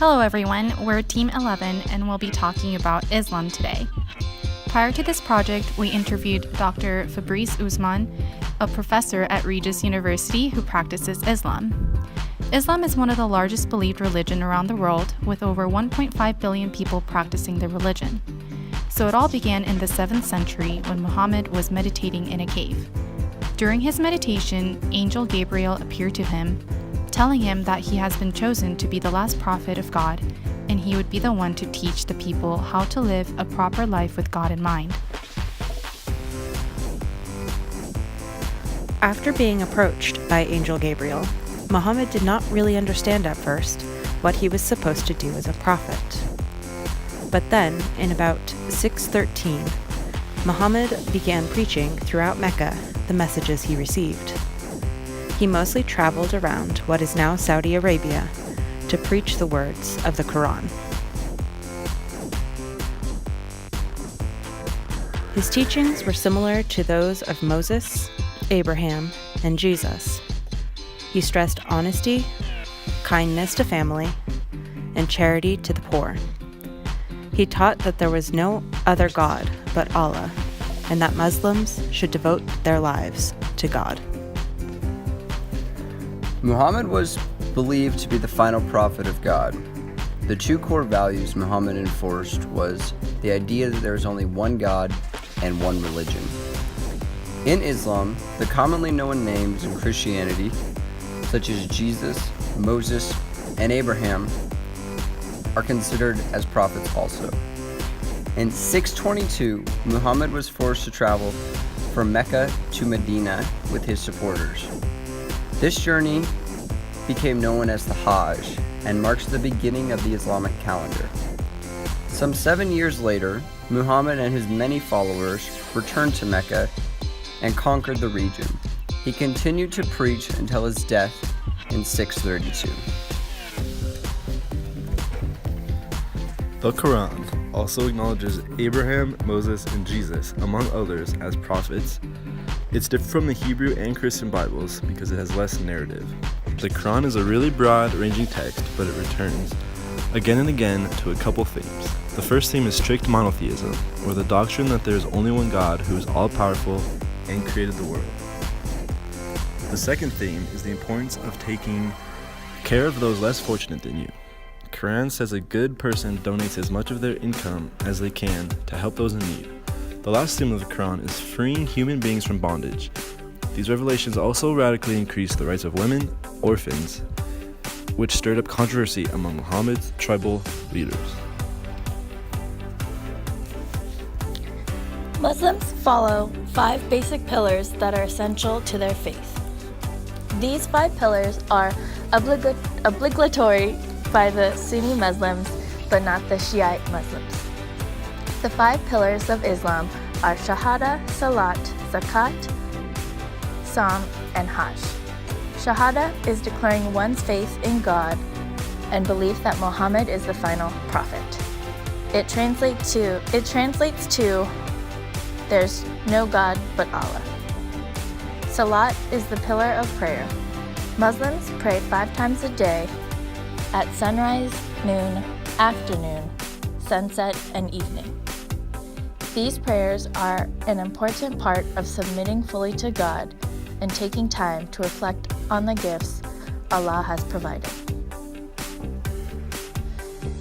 Hello everyone, we're Team 11 and we'll be talking about Islam today. Prior to this project, we interviewed Dr. Fabrice Usman, a professor at Regis University who practices Islam. Islam is one of the largest believed religion around the world, with over 1.5 billion people practicing the religion. So it all began in the 7th century when Muhammad was meditating in a cave. During his meditation, Angel Gabriel appeared to him, telling him that he has been chosen to be the last prophet of God, and he would be the one to teach the people how to live a proper life with God in mind. After being approached by Angel Gabriel, Muhammad did not really understand at first what he was supposed to do as a prophet. But then, in about 613, Muhammad began preaching throughout Mecca the messages he received. He mostly traveled around what is now Saudi Arabia to preach the words of the Quran. His teachings were similar to those of Moses, Abraham, and Jesus. He stressed honesty, kindness to family, and charity to the poor. He taught that there was no other God but Allah, and that Muslims should devote their lives to God. Muhammad was believed to be the final prophet of God. The two core values Muhammad enforced was the idea that there is only one God and one religion. In Islam, the commonly known names in Christianity, such as Jesus, Moses, and Abraham, are considered as prophets also. In 622, Muhammad was forced to travel from Mecca to Medina with his supporters. This journey became known as the Hajj and marks the beginning of the Islamic calendar. Some 7 years later, Muhammad and his many followers returned to Mecca and conquered the region. He continued to preach until his death in 632. The Quran also acknowledges Abraham, Moses, and Jesus, among others, as prophets. It's different from the Hebrew and Christian Bibles because it has less narrative. The Quran is a really broad-ranging text, but it returns again and again to a couple themes. The first theme is strict monotheism, or the doctrine that there is only one God who is all-powerful and created the world. The second theme is the importance of taking care of those less fortunate than you. The Quran says a good person donates as much of their income as they can to help those in need. The last theme of the Quran is freeing human beings from bondage. These revelations also radically increased the rights of women, orphans, which stirred up controversy among Muhammad's tribal leaders. Muslims follow 5 basic pillars that are essential to their faith. These 5 pillars are obligatory by the Sunni Muslims, but not the Shiite Muslims. The 5 pillars of Islam are Shahada, Salat, Zakat, Saum, and Hajj. Shahada is declaring one's faith in God and belief that Muhammad is the final prophet. It translates to there's no God but Allah. Salat is the pillar of prayer. Muslims pray 5 times a day at sunrise, noon, afternoon, sunset, and evening. These prayers are an important part of submitting fully to God and taking time to reflect on the gifts Allah has provided.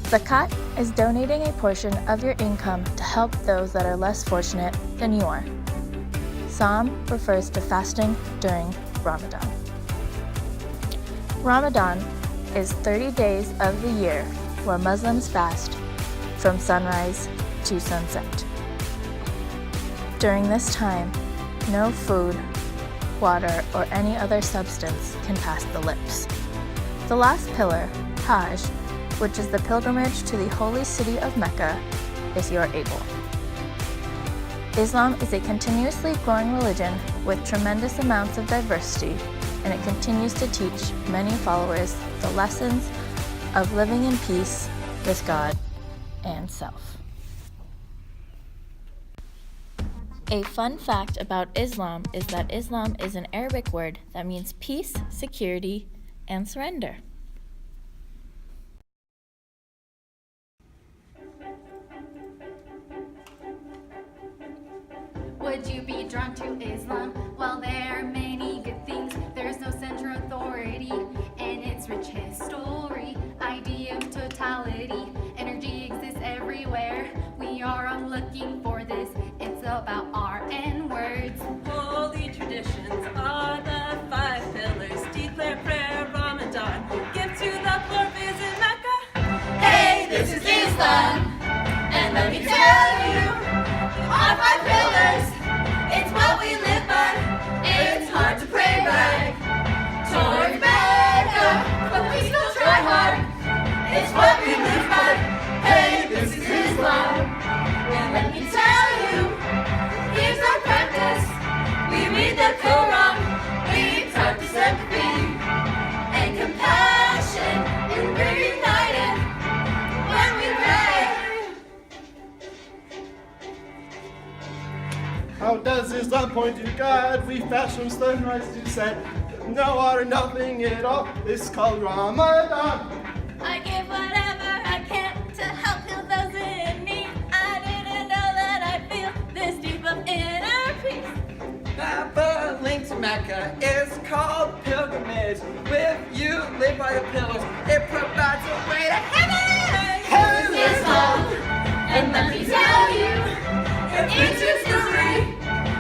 Zakat is donating a portion of your income to help those that are less fortunate than you are. Saum refers to fasting during Ramadan. Ramadan is 30 days of the year where Muslims fast from sunrise to sunset. During this time, no food, water, or any other substance can pass the lips. The last pillar, Hajj, which is the pilgrimage to the holy city of Mecca, if you are able. Islam is a continuously growing religion with tremendous amounts of diversity, and it continues to teach many followers the lessons of living in peace with God and self. A fun fact about Islam is that Islam is an Arabic word that means peace, security, and surrender. Islam. While there are many good things, there's no central authority, and its rich history, idea of totality, energy exists everywhere. We are all looking for this. It's about art and words. Holy traditions are the 5 pillars. Declare prayer, Ramadan. Give to the poor, visit Mecca. Hey, this is Islam, and let me tell you, our 5 pillars, it's what we live by. It's hard to pray back toward Mecca, but we still try hard. It's what we live by. Hey, this is Islam, and let me tell you, here's our practice. We read the Quran, we practice empathy and compassion, and we're united when we pray. How does Islam point to God? We fast from sunrise to set. No water, nothing at all. It's called Ramadan. I give whatever I can to help heal those in need. I didn't know that I feel this deep of inner peace. The link to Mecca is called pilgrimage. With you live by the pillars, it provides a way to heaven. Islam, and let me tell you, it's history.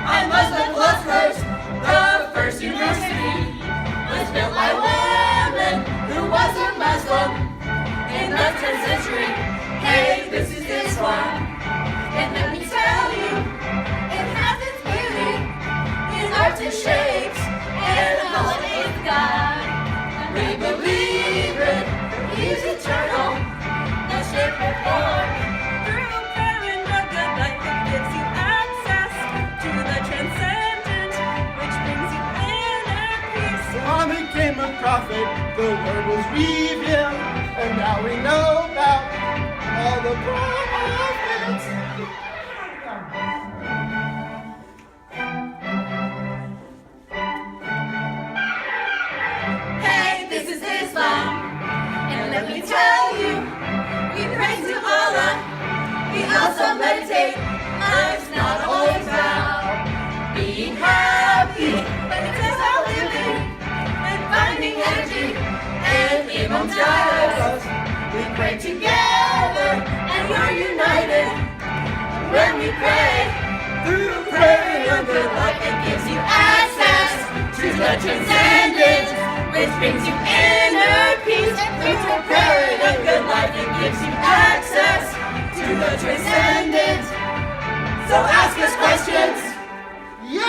On Muslim laws first, the first university was built by women who wasn't Muslim in the 10th century. Hey, this is Islam, and let me tell you, it has its beauty in arts and shapes and a holiday of God. We believe it, He's eternal, the shape of form. Through prayer and a good life, it gives you access to the transcendent, which brings you inner peace. Muhammad became a prophet, the word was revealed, and now we know about all the prophets. Hey, this is Islam, and let me tell you, we pray to Allah, we also meditate. Life's not always about being happy, but it's about living and finding energy, and Imam guides us. We pray together, and we're united when we pray. Through prayer and good life, it gives you access to the transcendent, which brings you inner peace. Through prayer and good life, it gives you access to the transcendent. So ask us questions. Yeah!